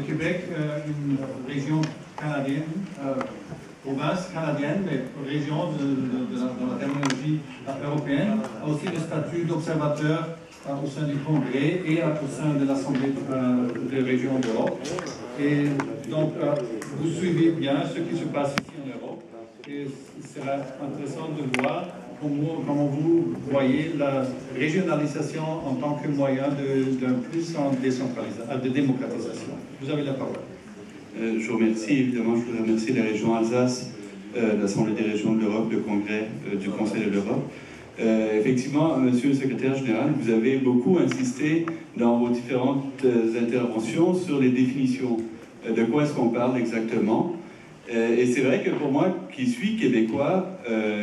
Québec, une région canadienne, province canadienne, mais région dans la terminologie européenne, a aussi le statut d'observateur au sein du Congrès et au sein de l'Assemblée des régions d'Europe. Et donc, vous suivez bien ce qui se passe ici en Europe. Et il sera intéressant de voir comment vous voyez la régionalisation en tant que moyen d'un plus en de démocratisation. Vous avez la parole. Je vous remercie, évidemment, je voudrais remercier la région Alsace, l'Assemblée des régions de l'Europe, le Congrès du Conseil de l'Europe. Effectivement, Monsieur le Secrétaire général, vous avez beaucoup insisté dans vos différentes interventions sur les définitions. De quoi est-ce qu'on parle exactement? Et c'est vrai que pour moi, qui suis québécois,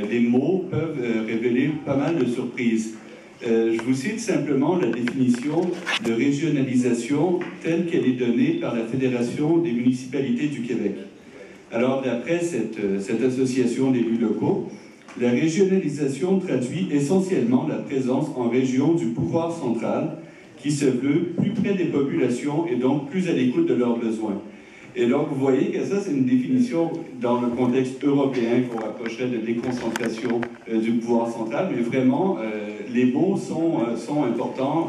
les mots peuvent révéler pas mal de surprises. Je vous cite simplement la définition de régionalisation telle qu'elle est donnée par la Fédération des municipalités du Québec. Alors, d'après cette association d'élus locaux, la régionalisation traduit essentiellement la présence en région du pouvoir central qui se veut plus près des populations et donc plus à l'écoute de leurs besoins. Et donc, vous voyez que ça, c'est une définition dans le contexte européen qu'on rapprocherait de déconcentration du pouvoir central, mais vraiment, les mots sont importants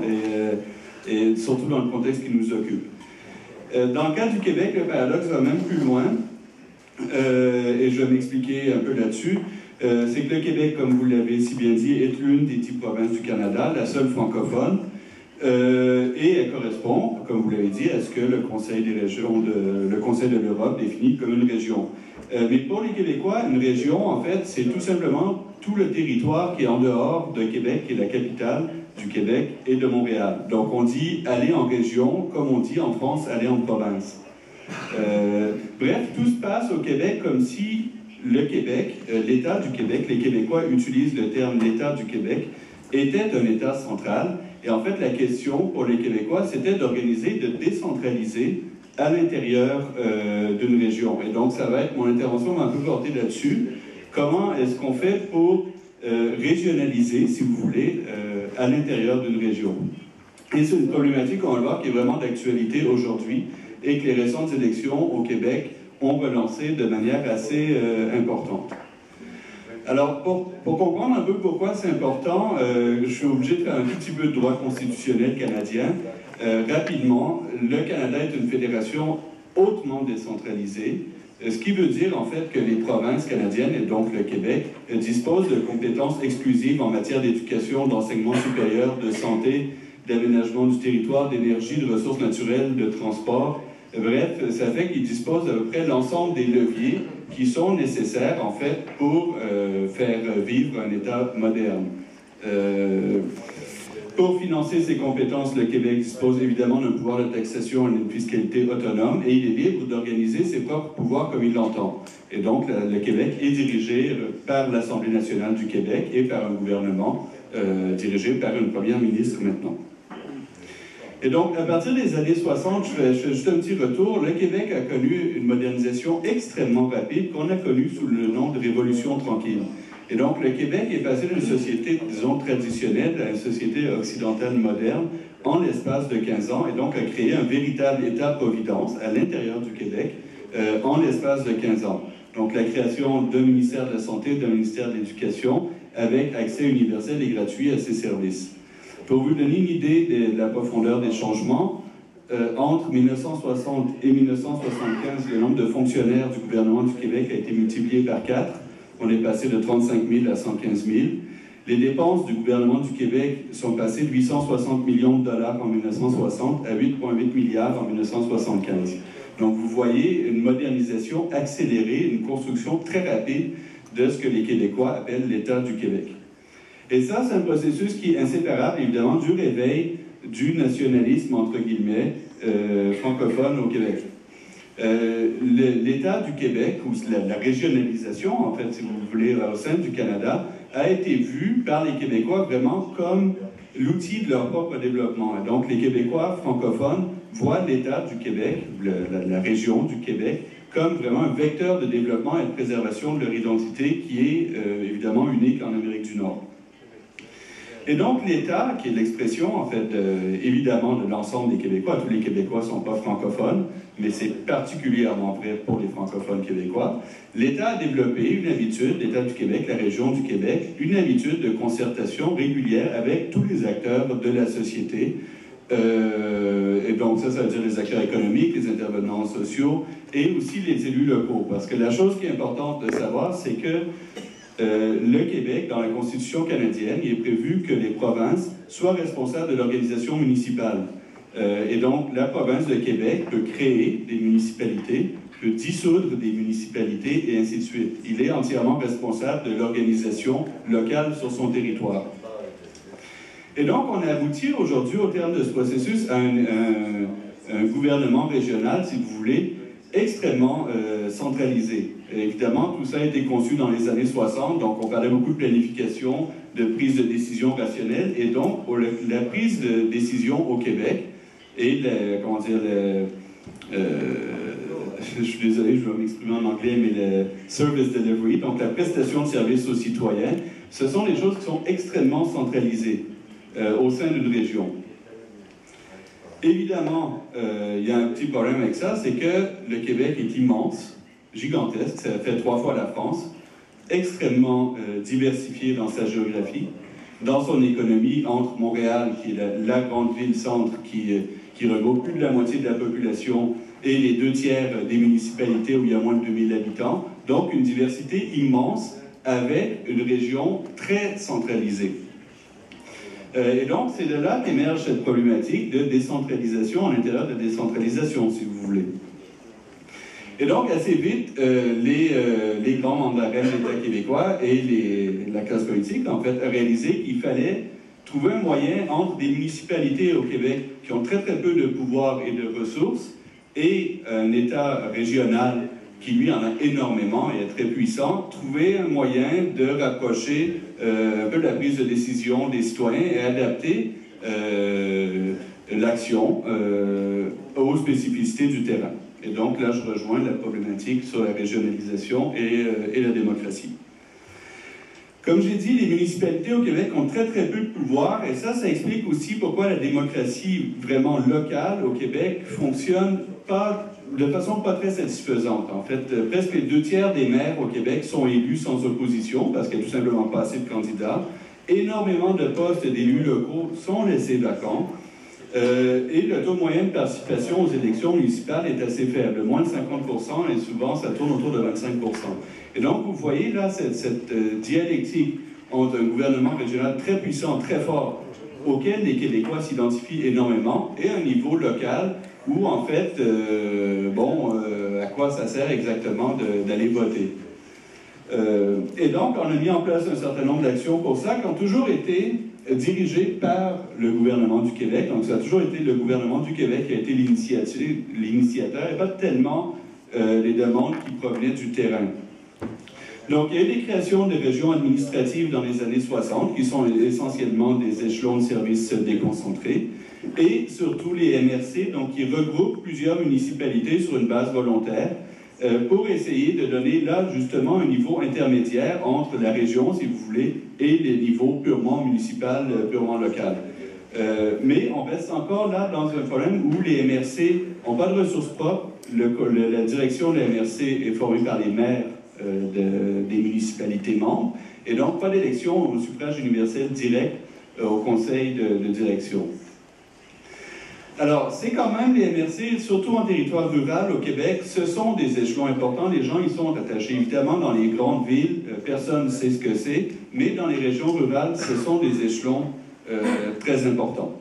et surtout dans le contexte qui nous occupe. Dans le cas du Québec, le paradoxe va même plus loin, et je vais m'expliquer un peu là-dessus. C'est que le Québec, comme vous l'avez si bien dit, est l'une des 10 provinces du Canada, la seule francophone, et elle correspond, comme vous l'avez dit, à ce que le Conseil des régions le Conseil de l'Europe définit comme une région. Mais pour les Québécois, une région, en fait, c'est tout simplement tout le territoire qui est en dehors de Québec, qui est la capitale du Québec et de Montréal. Donc on dit aller en région, comme on dit en France, aller en province. Bref, tout se passe au Québec comme si le Québec, l'État du Québec, les Québécois utilisent le terme l'État du Québec, était un État central. Et en fait, la question pour les Québécois, c'était d'organiser, de décentraliser à l'intérieur d'une région. Et donc, ça va être, mon intervention va un peu porter là-dessus. Comment est-ce qu'on fait pour régionaliser, si vous voulez, à l'intérieur d'une région? Et c'est une problématique, on va le voir, qui est vraiment d'actualité aujourd'hui et que les récentes élections au Québec ont relancé de manière assez importante. Alors, pour comprendre un peu pourquoi c'est important, je suis obligé de faire un tout petit peu de droit constitutionnel canadien. Rapidement, le Canada est une fédération hautement décentralisée, ce qui veut dire en fait que les provinces canadiennes, et donc le Québec, disposent de compétences exclusives en matière d'éducation, d'enseignement supérieur, de santé, d'aménagement du territoire, d'énergie, de ressources naturelles, de transport. Bref, ça fait qu'ils disposent d'à peu près l'ensemble des leviers qui sont nécessaires, en fait, pour faire vivre un État moderne. Pour financer ses compétences, le Québec dispose évidemment d'un pouvoir de taxation et d'une fiscalité autonome, et il est libre d'organiser ses propres pouvoirs comme il l'entend. Et donc, le Québec est dirigé par l'Assemblée nationale du Québec et par un gouvernement dirigé par une première ministre maintenant. Et donc, à partir des années 60, je fais juste un petit retour, le Québec a connu une modernisation extrêmement rapide qu'on a connue sous le nom de Révolution tranquille. Et donc, le Québec est passé d'une société, disons, traditionnelle à une société occidentale moderne en l'espace de 15 ans, et donc a créé un véritable État-providence à l'intérieur du Québec en l'espace de 15 ans. Donc, la création d'un ministère de la Santé, d'un ministère de l'Éducation, avec accès universel et gratuit à ces services. Pour vous donner une idée de la profondeur des changements, entre 1960 et 1975, le nombre de fonctionnaires du gouvernement du Québec a été multiplié par 4. On est passé de 35 000 à 115 000. Les dépenses du gouvernement du Québec sont passées de 860 millions de dollars en 1960 à 8,8 milliards en 1975. Donc vous voyez une modernisation accélérée, une construction très rapide de ce que les Québécois appellent l'État du Québec. Et ça, c'est un processus qui est inséparable, évidemment, du réveil du nationalisme, entre guillemets, francophone au Québec. L'État du Québec, ou la régionalisation, en fait, si vous voulez, au sein du Canada, a été vu par les Québécois vraiment comme l'outil de leur propre développement. Et donc, les Québécois francophones voient l'État du Québec, la région du Québec, comme vraiment un vecteur de développement et de préservation de leur identité qui est évidemment unique en Amérique du Nord. Et donc l'État, qui est l'expression en fait évidemment de l'ensemble des Québécois, tous les Québécois ne sont pas francophones, mais c'est particulièrement vrai pour les francophones québécois, l'État a développé une habitude, l'État du Québec, la région du Québec, une habitude de concertation régulière avec tous les acteurs de la société. Et donc ça veut dire les acteurs économiques, les intervenants sociaux et aussi les élus locaux. Parce que la chose qui est importante de savoir, c'est que le Québec, dans la Constitution canadienne, il est prévu que les provinces soient responsables de l'organisation municipale. Et donc, la province de Québec peut créer des municipalités, peut dissoudre des municipalités et ainsi de suite. Il est entièrement responsable de l'organisation locale sur son territoire. Et donc, on a abouti aujourd'hui, au terme de ce processus, à un gouvernement régional, si vous voulez, extrêmement centralisé. Et évidemment, tout ça a été conçu dans les années 60, donc on parlait beaucoup de planification, de prise de décision rationnelle, et donc la prise de décision au Québec et comment dire, je suis désolé, je vais m'exprimer en anglais, mais le service delivery, donc la prestation de services aux citoyens, ce sont des choses qui sont extrêmement centralisées au sein d'une région. Évidemment, il y a un petit problème avec ça, c'est que le Québec est immense, gigantesque, ça fait 3 fois la France, extrêmement diversifié dans sa géographie, dans son économie, entre Montréal, qui est la grande ville-centre qui regroupe plus de la moitié de la population, et les 2/3 des municipalités où il y a moins de 2000 habitants, donc une diversité immense avec une région très centralisée. Et donc, c'est de là qu'émerge cette problématique de décentralisation à l'intérieur de décentralisation, si vous voulez. Et donc, assez vite, les grands mandarins de l'État québécois et la classe politique, en fait, ont réalisé qu'il fallait trouver un moyen entre des municipalités au Québec qui ont très très peu de pouvoir et de ressources et un État régional qui lui en a énormément et est très puissant, trouver un moyen de rapprocher un peu la prise de décision des citoyens et adapter l'action aux spécificités du terrain. Et donc là, je rejoins la problématique sur la régionalisation et la démocratie. Comme j'ai dit, les municipalités au Québec ont très très peu de pouvoir et ça explique aussi pourquoi la démocratie vraiment locale au Québec fonctionne de façon pas très satisfaisante. En fait, presque les 2/3 des maires au Québec sont élus sans opposition parce qu'il n'y a tout simplement pas assez de candidats. Énormément de postes d'élus locaux sont laissés vacants. Et le taux moyen de participation aux élections municipales est assez faible, moins de 50%, et souvent ça tourne autour de 25%. Et donc vous voyez là cette dialectique entre un gouvernement régional très puissant, très fort, auquel les Québécois s'identifient énormément, et un niveau local où en fait, à quoi ça sert exactement d'aller voter. Et donc on a mis en place un certain nombre d'actions pour ça, qui ont toujours été dirigé par le gouvernement du Québec. Donc, ça a toujours été le gouvernement du Québec qui a été l'initiateur et pas tellement les demandes qui provenaient du terrain. Donc, il y a eu des créations de régions administratives dans les années 60 qui sont essentiellement des échelons de services déconcentrés et surtout les MRC, donc qui regroupent plusieurs municipalités sur une base volontaire pour essayer de donner là justement un niveau intermédiaire entre la région, si vous voulez, et les niveaux purement municipal, purement local. Mais on reste encore là dans un problème où les MRC n'ont pas de ressources propres. La direction de la MRC est formée par les maires des municipalités membres, et donc pas d'élection au suffrage universel direct au conseil de direction. Alors, c'est quand même les MRC, surtout en territoire rural au Québec, ce sont des échelons importants. Les gens y sont attachés. Évidemment, dans les grandes villes, personne ne sait ce que c'est, mais dans les régions rurales, ce sont des échelons très importants.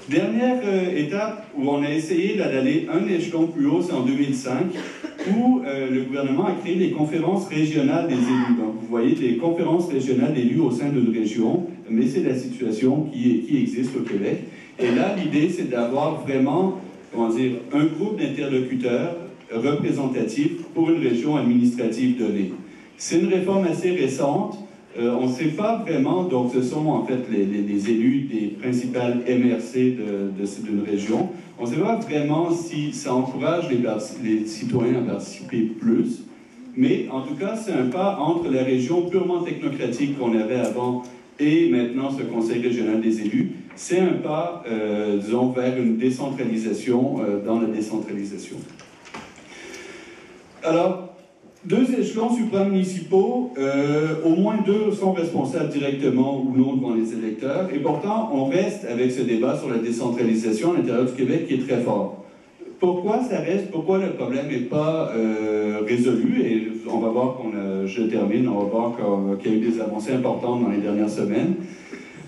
Dernière étape où on a essayé d'aller un échelon plus haut, c'est en 2005, où le gouvernement a créé les conférences régionales des élus. Donc, vous voyez, des conférences régionales d'élus au sein d'une région, mais c'est la situation qui existe au Québec. Et là, l'idée, c'est d'avoir vraiment, comment dire, un groupe d'interlocuteurs représentatifs pour une région administrative donnée. C'est une réforme assez récente. On ne sait pas vraiment, donc ce sont en fait les élus des principales MRC d'une région. On ne sait pas vraiment si ça encourage les citoyens à participer plus, mais en tout cas, c'est un pas entre la région purement technocratique qu'on avait avant et maintenant ce Conseil régional des élus, c'est un pas, disons, vers une décentralisation dans la décentralisation. Alors, 2 échelons supramunicipaux, au moins 2 sont responsables directement ou non devant les électeurs, et pourtant on reste avec ce débat sur la décentralisation à l'intérieur du Québec qui est très fort. Pourquoi ça reste? Pourquoi le problème n'est pas résolu? Et on va voir je termine, on va voir qu'il y a eu des avancées importantes dans les dernières semaines.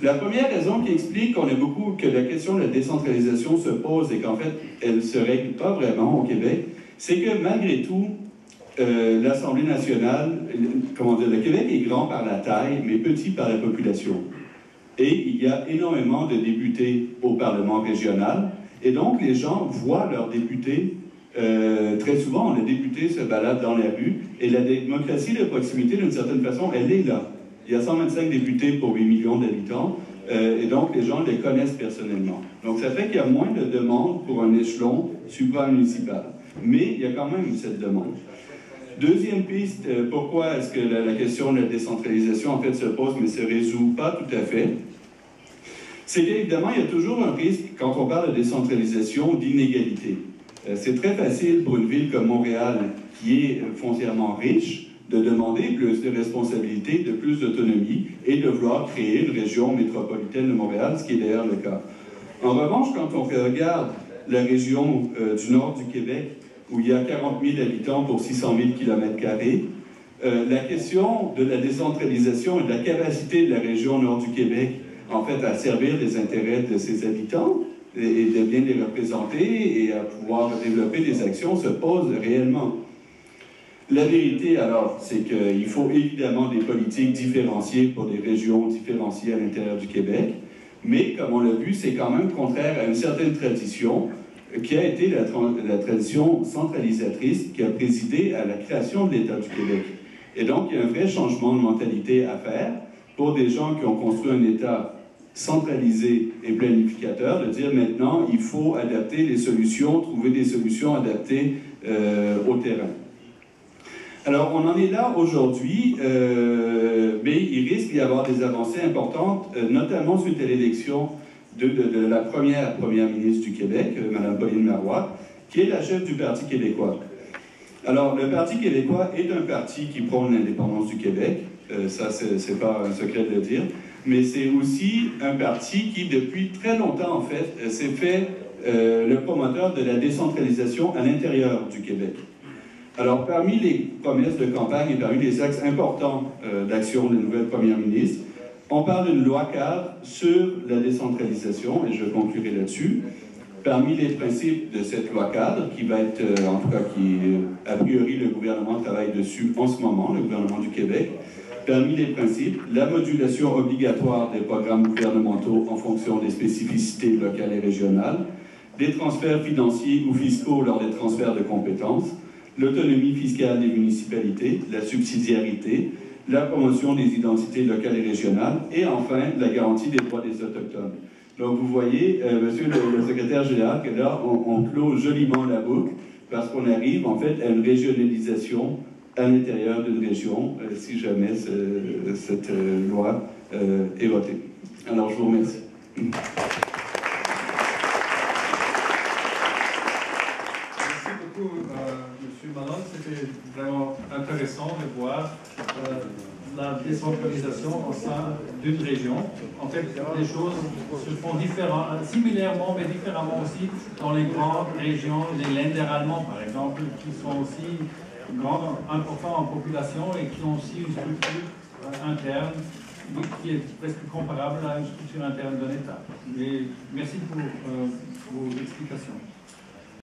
La première raison qui explique que la question de la décentralisation se pose et qu'en fait elle ne se règle pas vraiment au Québec, c'est que malgré tout, l'Assemblée nationale, le Québec est grand par la taille, mais petit par la population. Et il y a énormément de députés au Parlement régional, et donc les gens voient leurs députés, très souvent, les députés se baladent dans la rue, et la démocratie de proximité, d'une certaine façon, elle est là. Il y a 125 députés pour 8 millions d'habitants, et donc les gens les connaissent personnellement. Donc ça fait qu'il y a moins de demandes pour un échelon supramunicipal. Mais il y a quand même cette demande. Deuxième piste, pourquoi est-ce que la question de la décentralisation en fait se pose mais ne se résout pas tout à fait? C'est qu'évidemment, il y a toujours un risque, quand on parle de décentralisation, d'inégalité. C'est très facile pour une ville comme Montréal, qui est foncièrement riche, de demander plus de responsabilités, de plus d'autonomie et de vouloir créer une région métropolitaine de Montréal, ce qui est d'ailleurs le cas. En revanche, quand on regarde la région du nord du Québec, où il y a 40 000 habitants pour 600 000 km², la question de la décentralisation et de la capacité de la région nord du Québec, en fait, à servir les intérêts de ses habitants et de bien les représenter et à pouvoir développer des actions se pose réellement. La vérité, alors, c'est qu'il faut évidemment des politiques différenciées pour des régions différenciées à l'intérieur du Québec, mais, comme on l'a vu, c'est quand même contraire à une certaine tradition qui a été la tradition centralisatrice qui a présidé à la création de l'État du Québec. Et donc, il y a un vrai changement de mentalité à faire pour des gens qui ont construit un État centralisé et planificateur, de dire maintenant, il faut adapter les solutions, trouver des solutions adaptées au terrain. Alors, on en est là aujourd'hui, mais il risque d'y avoir des avancées importantes, notamment suite à l'élection de la première ministre du Québec, Mme Pauline Marois, qui est la chef du Parti québécois. Alors, le Parti québécois est un parti qui prône l'indépendance du Québec, ça, c'est pas un secret de le dire, mais c'est aussi un parti qui, depuis très longtemps, en fait, s'est fait le promoteur de la décentralisation à l'intérieur du Québec. Alors, parmi les promesses de campagne et parmi les axes importants d'action de la nouvelle première ministre, on parle d'une loi cadre sur la décentralisation, et je conclurai là-dessus. Parmi les principes de cette loi cadre, qui va être, en tout cas, a priori, le gouvernement travaille dessus en ce moment, le gouvernement du Québec, parmi les principes, la modulation obligatoire des programmes gouvernementaux en fonction des spécificités locales et régionales, des transferts financiers ou fiscaux lors des transferts de compétences, l'autonomie fiscale des municipalités, la subsidiarité, la promotion des identités locales et régionales, et enfin, la garantie des droits des Autochtones. Donc vous voyez, monsieur le secrétaire général, que là, on clôt joliment la boucle, parce qu'on arrive en fait à une régionalisation à l'intérieur d'une région, si jamais cette loi est votée. Alors je vous remercie. Merci beaucoup, M. Manon. C'était vraiment intéressant de voir la décentralisation au sein d'une région. En fait, les choses se font similairement, mais différemment aussi dans les grandes régions, les Länder allemands, par exemple, qui sont aussi importants en population et qui ont aussi une structure interne qui est presque comparable à une structure interne d'un État. Mais merci pour vos explications.